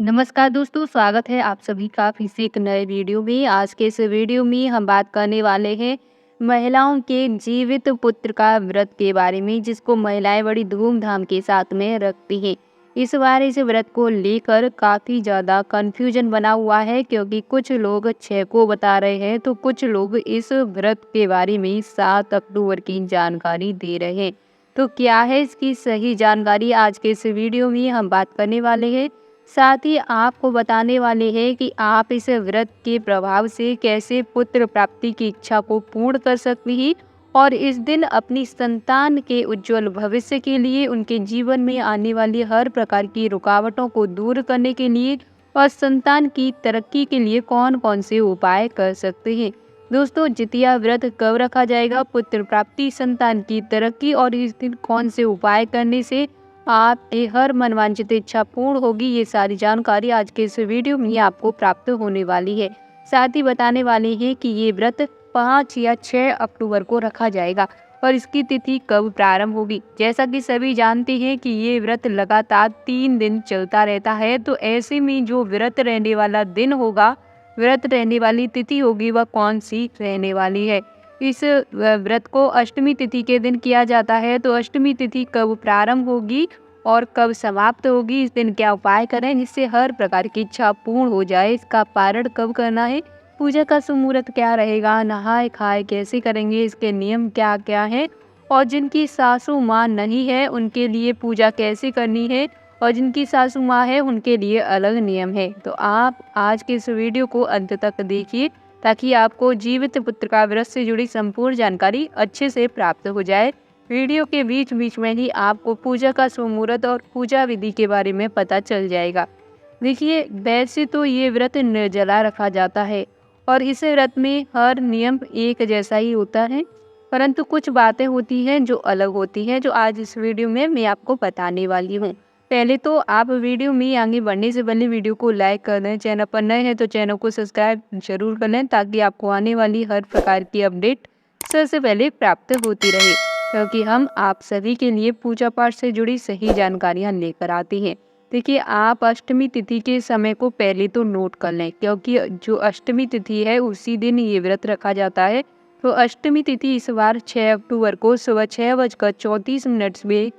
नमस्कार दोस्तों, स्वागत है आप सभी का फिर से एक नए वीडियो में। आज के इस वीडियो में हम बात करने वाले हैं महिलाओं के जीवित पुत्र का व्रत के बारे में, जिसको महिलाएं बड़ी धूमधाम के साथ में रखती हैं। इस बार इस व्रत को लेकर काफ़ी ज़्यादा कन्फ्यूजन बना हुआ है, क्योंकि कुछ लोग 6 को बता रहे हैं तो कुछ लोग इस व्रत के बारे में 7 अक्टूबर की जानकारी दे रहे हैं। तो क्या है इसकी सही जानकारी, आज के इस वीडियो में हम बात करने वाले हैं। साथ ही आपको बताने वाले हैं कि आप इस व्रत के प्रभाव से कैसे पुत्र प्राप्ति की इच्छा को पूर्ण कर सकती हैं और इस दिन अपनी संतान के उज्जवल भविष्य के लिए, उनके जीवन में आने वाली हर प्रकार की रुकावटों को दूर करने के लिए और संतान की तरक्की के लिए कौन कौन से उपाय कर सकते हैं। दोस्तों, जितिया व्रत कब रखा जाएगा, पुत्र प्राप्ति, संतान की तरक्की और इस दिन कौन से उपाय करने से आपकी हर मनवांछित इच्छा पूर्ण होगी, ये सारी जानकारी आज के इस वीडियो में आपको प्राप्त होने वाली है। साथ ही बताने वाले हैं कि ये व्रत 5 या 6 अक्टूबर को रखा जाएगा और इसकी तिथि कब प्रारंभ होगी। जैसा कि सभी जानते हैं कि ये व्रत लगातार 3 दिन चलता रहता है, तो ऐसे में जो व्रत रहने वाला दिन होगा, व्रत रहने वाली तिथि होगी, वह कौन सी रहने वाली है। इस व्रत को अष्टमी तिथि के दिन किया जाता है, तो अष्टमी तिथि कब प्रारंभ होगी और कब समाप्त होगी, इस दिन क्या उपाय करें जिससे हर प्रकार की इच्छा पूर्ण हो जाए, इसका पारण कब करना है, पूजा का सुमुहूर्त क्या रहेगा, नहाए खाए कैसे करेंगे, इसके नियम क्या क्या हैं और जिनकी सासू माँ नहीं है उनके लिए पूजा कैसे करनी है और जिनकी सासू माँ है उनके लिए अलग नियम है। तो आप आज के इस वीडियो को अंत तक देखिए, ताकि आपको जीवित पुत्र का व्रत से जुड़ी संपूर्ण जानकारी अच्छे से प्राप्त हो जाए। वीडियो के बीच बीच में ही आपको पूजा का सुमुहूर्त और पूजा विधि के बारे में पता चल जाएगा। देखिए, वैसे तो ये व्रत निर्जला रखा जाता है और इस व्रत में हर नियम एक जैसा ही होता है, परंतु कुछ बातें होती हैं जो अलग होती हैं, जो आज इस वीडियो में मैं आपको बताने वाली हूँ। पहले तो आप वीडियो में आगे बढ़ने से पहले वीडियो को लाइक कर दें, चैनल पर नए हैं तो चैनल को सब्सक्राइब जरूर कर लें, ताकि आपको आने वाली हर प्रकार की अपडेट सबसे पहले प्राप्त होती रहे, क्योंकि हम आप सभी के लिए पूजा पाठ से जुड़ी सही जानकारियां लेकर आते हैं। देखिए, आप अष्टमी तिथि के समय को पहले तो नोट कर लें, क्योंकि जो अष्टमी तिथि है उसी दिन ये व्रत रखा जाता है। तो अष्टमी तिथि इस बार 6 अक्टूबर को सुबह 6:34 में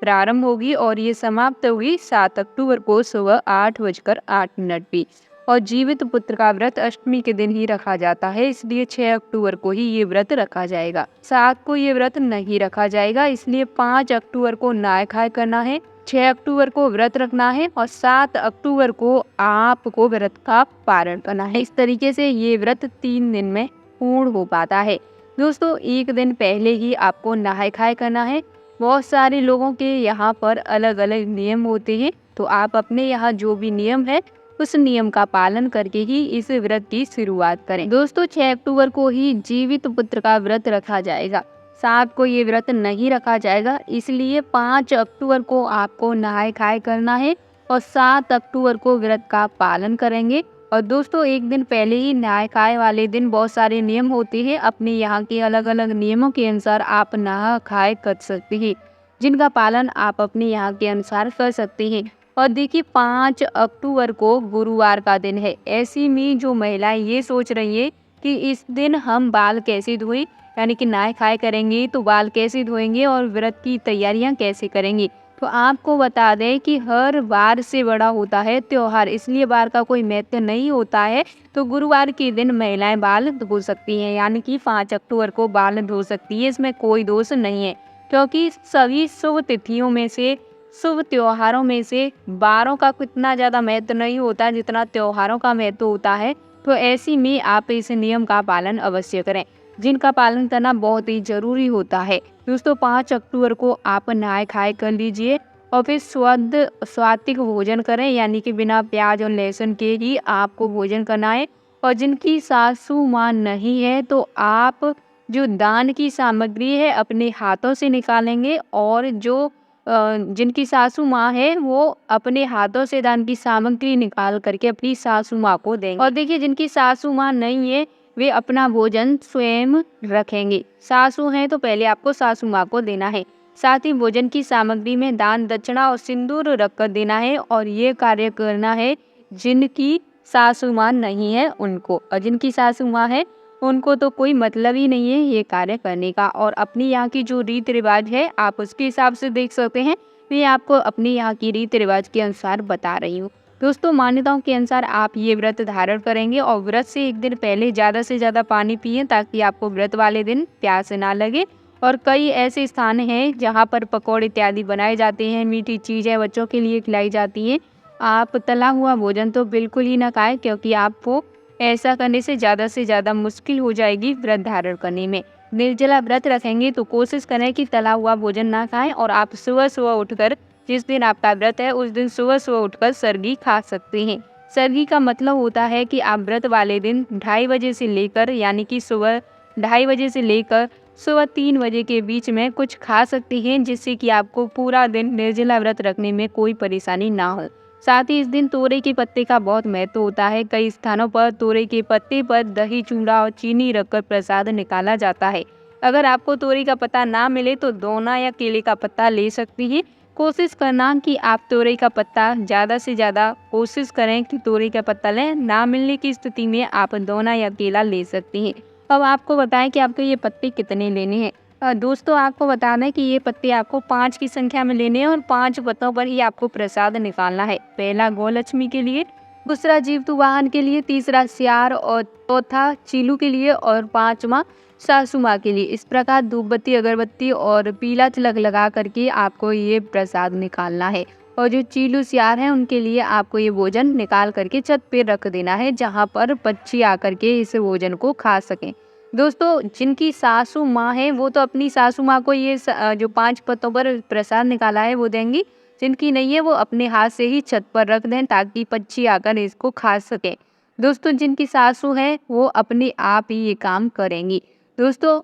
प्रारंभ होगी और ये समाप्त होगी 7 अक्टूबर को सुबह 8:08 पे। और जीवित पुत्र का व्रत अष्टमी के दिन ही रखा जाता है, इसलिए 6 अक्टूबर को ही ये व्रत रखा जाएगा। 7 को ये व्रत नहीं रखा जाएगा, इसलिए 5 अक्टूबर को नहाय खाए करना है, 6 अक्टूबर को व्रत रखना है और 7 अक्टूबर को आपको व्रत का पारण करना है। इस तरीके से ये व्रत 3 दिन में पूर्ण हो पाता है। दोस्तों, एक दिन पहले ही आपको नहाय खाए करना है। बहुत सारे लोगों के यहाँ पर अलग अलग नियम होते हैं, तो आप अपने यहाँ जो भी नियम है उस नियम का पालन करके ही इस व्रत की शुरुआत करें। दोस्तों, 6 अक्टूबर को ही जीवित पुत्र का व्रत रखा जाएगा, 7 को ये व्रत नहीं रखा जाएगा, इसलिए 5 अक्टूबर को आपको नहाय खाए करना है और 7 अक्टूबर को व्रत का पालन करेंगे। और दोस्तों, एक दिन पहले ही नहाय खाए वाले दिन बहुत सारे नियम होते हैं, अपने यहाँ के अलग अलग नियमों के अनुसार आप नहा खाए कर सकते हैं, जिनका पालन आप अपने यहाँ के अनुसार कर सकते हैं। और देखिए, 5 अक्टूबर को गुरुवार का दिन है, ऐसी में जो महिलाएं ये सोच रही है कि इस दिन हम बाल कैसे धोएं, यानी कि नहाय खाए करेंगे तो बाल कैसे धोएंगे और व्रत की तैयारियां कैसे करेंगे। तो आपको बता दें कि हर बार से बड़ा होता है त्योहार, इसलिए बार का कोई महत्व नहीं होता है। तो गुरुवार के दिन महिलाएं बाल धो सकती हैं, यानी कि 5 अक्टूबर को बाल धो सकती है, इसमें कोई दोष नहीं है, क्योंकि सभी शुभ तिथियों में से, शुभ त्योहारों में से बारों का कितना ज़्यादा महत्व नहीं होता जितना त्योहारों का महत्व होता है। तो ऐसी में आप इस नियम का पालन अवश्य करें, जिनका पालन करना बहुत ही जरूरी होता है। दोस्तों, 5 अक्टूबर को आप नहाय खाए कर लीजिए और फिर सात्विक भोजन करें, यानी कि बिना प्याज और लहसुन के ही आपको भोजन करना है। और जिनकी सासू माँ नहीं है तो आप जो दान की सामग्री है अपने हाथों से निकालेंगे, और जो जिनकी सासू माँ है वो अपने हाथों से दान की सामग्री निकाल करके अपनी सासू माँ को देंगे। और देखिए, जिनकी सासू माँ नहीं है वे अपना भोजन स्वयं रखेंगे। सासू हैं तो पहले आपको सासू माँ को देना है। साथ ही भोजन की सामग्री में दान दक्षिणा और सिंदूर रखकर देना है, और ये कार्य करना है जिनकी सासू माँ नहीं है उनको, और जिनकी सासू माँ है उनको तो कोई मतलब ही नहीं है ये कार्य करने का। और अपनी यहाँ की जो रीति रिवाज है आप उसके हिसाब से देख सकते हैं। मैं आपको अपने यहाँ की रीति रिवाज के अनुसार बता रही हूँ। दोस्तों, मान्यताओं के अनुसार आप ये व्रत धारण करेंगे और व्रत से एक दिन पहले ज़्यादा से ज़्यादा पानी पिएं ताकि आपको व्रत वाले दिन प्यास ना लगे। और कई ऐसे स्थान हैं जहाँ पर पकौड़े इत्यादि बनाए जाते हैं, मीठी चीज़ें बच्चों के लिए खिलाई जाती हैं। आप तला हुआ भोजन तो बिल्कुल ही ना खाएं, क्योंकि आपको ऐसा करने से ज़्यादा मुश्किल हो जाएगी व्रत धारण करने में। निर्जला व्रत रखेंगे तो कोशिश करें कि तला हुआ भोजन ना खाएं, और आप सुबह-सुबह उठकर, जिस दिन आपका व्रत है उस दिन सुबह-सुबह उठकर सरगी खा सकते हैं। सरगी का मतलब होता है कि आप व्रत वाले दिन 2:30 बजे से लेकर, यानी कि सुबह 2:30 बजे से लेकर सुबह 3 बजे के बीच में कुछ खा सकते हैं, जिससे कि आपको पूरा दिन निर्जला व्रत रखने में कोई परेशानी ना हो। साथ ही इस दिन तोरई के पत्ते का बहुत महत्व होता है। कई स्थानों पर तोरई के पत्ते पर दही, चूड़ा और चीनी रखकर प्रसाद निकाला जाता है। अगर आपको तोरई का पत्ता ना मिले तो दोना या केले का पत्ता ले सकती हैं। कोशिश करना कि आप तोरई का पत्ता ज़्यादा से ज़्यादा कोशिश करें कि तोरई का पत्ता लें। ना मिलने की स्थिति में आप दोना या केला ले सकती हैं। अब आपको बताएं कि आपको ये पत्ते कितने लेने हैं। दोस्तों, आपको बता दें कि ये पत्ते आपको 5 की संख्या में लेने हैं और 5 पत्तों पर ही आपको प्रसाद निकालना है। पहला गौलक्ष्मी के लिए, दूसरा जीवतु वाहन के लिए, तीसरा सियार और चौथा चीलू के लिए और 5वां सासू माँ के लिए। इस प्रकार धूप बत्ती, अगरबत्ती और पीला तिलक लगा करके आपको ये प्रसाद निकालना है। और जो चीलू सियार हैं उनके लिए आपको ये भोजन निकाल करके छत पे रख देना है, जहाँ पर पक्षी आकर के इस भोजन को खा सकें। दोस्तों, जिनकी सासू माँ है वो तो अपनी सासू माँ को ये जो 5 पत्तों पर प्रसाद निकाला है वो देंगी। जिनकी नहीं है वो अपने हाथ से ही छत पर रख दें ताकि पक्षी आकर इसको खा सकें। दोस्तों, जिनकी सासू है वो अपने आप ही ये काम करेंगी। दोस्तों,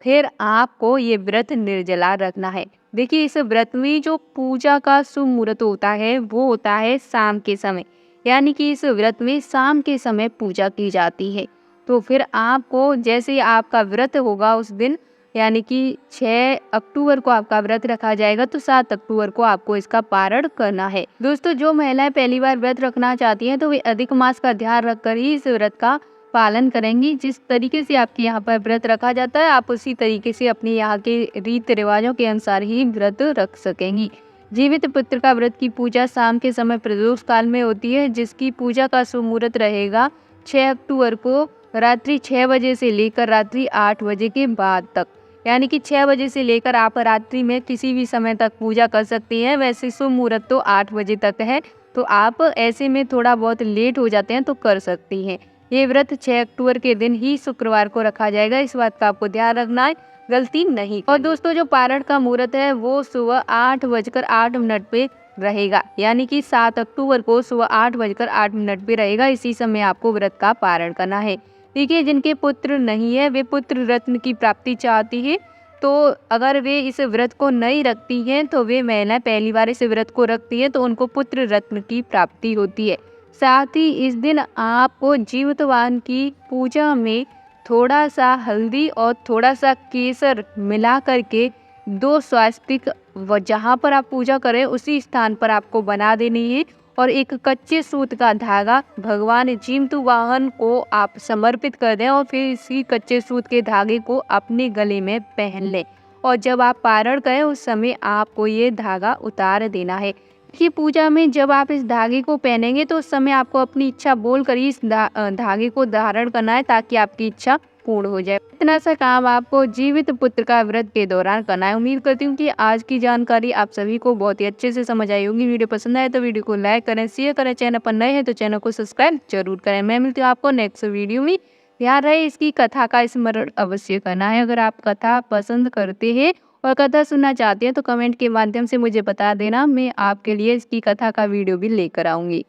फिर आपको ये व्रत निर्जला रखना है। देखिए, इस व्रत में जो पूजा का शुभ मुहूर्त होता है वो होता है शाम के समय, यानी कि इस व्रत में शाम के समय पूजा की जाती है। तो फिर आपको, जैसे ही आपका व्रत होगा उस दिन, यानी कि 6 अक्टूबर को आपका व्रत रखा जाएगा, तो 7 अक्टूबर को आपको इसका पारण करना है। दोस्तों, जो महिलाएं पहली बार व्रत रखना चाहती हैं तो वे अधिक मास का ध्यान रखकर ही इस व्रत का पालन करेंगी। जिस तरीके से आपके यहाँ पर व्रत रखा जाता है आप उसी तरीके से अपने यहाँ के रीति रिवाजों के अनुसार ही व्रत रख सकेंगी। जीवित पुत्र का व्रत की पूजा शाम के समय प्रदोष काल में होती है, जिसकी पूजा का शुभ मुहूर्त रहेगा 6 अक्टूबर को रात्रि 6 बजे से लेकर रात्रि 8 बजे के बाद तक। यानी कि 6 बजे से लेकर आप रात्रि में किसी भी समय तक पूजा कर सकती हैं। वैसे शुभ मुहूर्त तो 8 बजे तक है, तो आप ऐसे में थोड़ा बहुत लेट हो जाते हैं तो कर सकती हैं। ये व्रत 6 अक्टूबर के दिन ही शुक्रवार को रखा जाएगा, इस बात का आपको ध्यान रखना है, गलती नहीं। और दोस्तों, जो पारण का मुहूर्त है वो सुबह 8:08 पे रहेगा, यानी कि 7 अक्टूबर को सुबह 8:08 पे रहेगा। इसी समय आपको व्रत का पारण करना है। देखिए, जिनके पुत्र नहीं है वे पुत्र रत्न की प्राप्ति चाहती है, तो अगर वे इस व्रत को नहीं रखती हैं तो वे महिलाएं पहली बार इस व्रत को रखती है तो उनको पुत्र रत्न की प्राप्ति होती है। साथ ही इस दिन आपको जीवतवान की पूजा में थोड़ा सा हल्दी और थोड़ा सा केसर मिला करके 2 स्वास्तिक जहाँ पर आप पूजा करें उसी स्थान पर आपको बना देनी है, और एक कच्चे सूत का धागा भगवान जीवतु वाहन को आप समर्पित कर दें और फिर इसी कच्चे सूत के धागे को अपने गले में पहन लें। और जब आप पारण करें उस समय आपको ये धागा उतार देना है। कि पूजा में जब आप इस धागे को पहनेंगे तो उस समय आपको अपनी इच्छा बोल कर इस धागे को धारण करना है ताकि आपकी इच्छा पूर्ण हो जाए। इतना सा काम आपको जीवित पुत्र का व्रत के दौरान करना है। उम्मीद करती हूँ कि आज की जानकारी आप सभी को बहुत ही अच्छे से समझ आई होगी। वीडियो पसंद आए तो वीडियो को लाइक करें, शेयर करें। चैनल पर नए हैं तो चैनल को सब्सक्राइब जरूर करें। मैं मिलती हूँ आपको नेक्स्ट वीडियो में। ध्यान रहे, इसकी कथा का स्मरण अवश्य करना है। अगर आप कथा पसंद करते हैं और कथा सुनना चाहते हैं तो कमेंट के माध्यम से मुझे बता देना, मैं आपके लिए इसकी कथा का वीडियो भी लेकर आऊँगी।